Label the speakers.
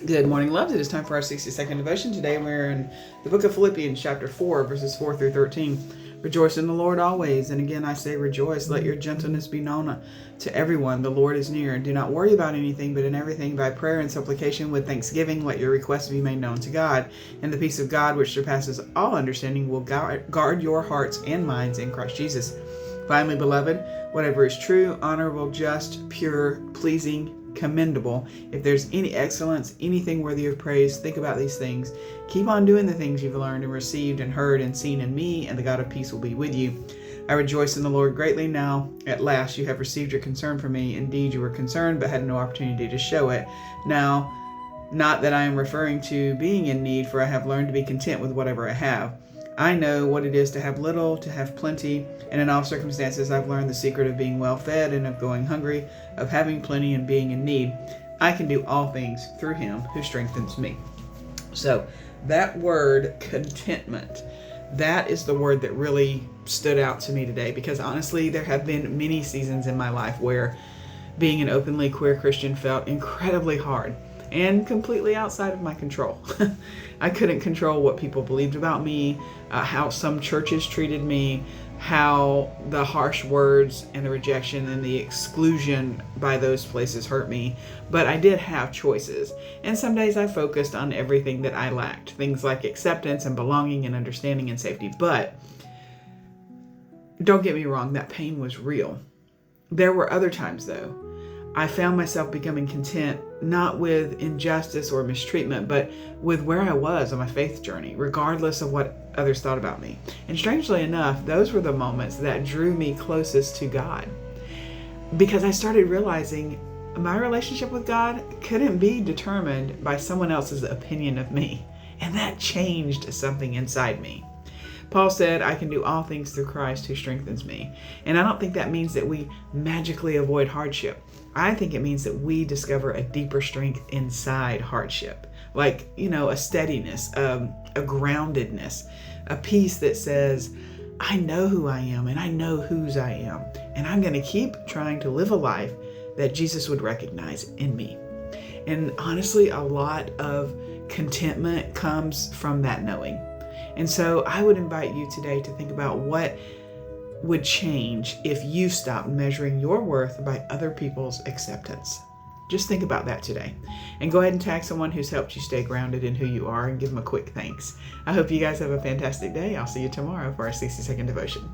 Speaker 1: Good morning, loves. It is time for our 60-second devotion. Today we're in the book of Philippians, chapter 4, verses 4 through 13. Rejoice in the Lord always. And again, I say rejoice. Let your gentleness be known to everyone. The Lord is near. Do not worry about anything, but in everything by prayer and supplication with thanksgiving, let your requests be made known to God. And the peace of God, which surpasses all understanding, will guard your hearts and minds in Christ Jesus. Finally, beloved, whatever is true, honorable, just, pure, pleasing, commendable, if there's any excellence, anything worthy of praise, think about these things. Keep on doing the things you've learned and received and heard and seen in me, and the God of peace will be with you. I rejoice in the Lord greatly now. At last you have received your concern for me. Indeed, you were concerned, but had no opportunity to show it. Now, not that I am referring to being in need, for I have learned to be content with whatever I have. I know what it is to have little, to have plenty, and in all circumstances I've learned the secret of being well fed and of going hungry, of having plenty and being in need. I can do all things through him who strengthens me. So that word, contentment, that is the word that really stood out to me today, because honestly, there have been many seasons in my life where being an openly queer Christian felt incredibly hard and completely outside of my control. I couldn't control what people believed about me, how some churches treated me, how the harsh words and the rejection and the exclusion by those places hurt me. But I did have choices. And some days I focused on everything that I lacked, things like acceptance and belonging and understanding and safety. But don't get me wrong, that pain was real. There were other times, though, I found myself becoming content, not with injustice or mistreatment, but with where I was on my faith journey, regardless of what others thought about me. And strangely enough, those were the moments that drew me closest to God, because I started realizing my relationship with God couldn't be determined by someone else's opinion of me. And that changed something inside me. Paul said, I can do all things through Christ who strengthens me. And I don't think that means that we magically avoid hardship. I think it means that we discover a deeper strength inside hardship, like, a steadiness, a groundedness, a peace that says, I know who I am and I know whose I am. And I'm going to keep trying to live a life that Jesus would recognize in me. And honestly, a lot of contentment comes from that knowing. And so I would invite you today to think about what would change if you stopped measuring your worth by other people's acceptance. Just think about that today. And go ahead and tag someone who's helped you stay grounded in who you are and give them a quick thanks. I hope you guys have a fantastic day. I'll see you tomorrow for our 60-second devotion.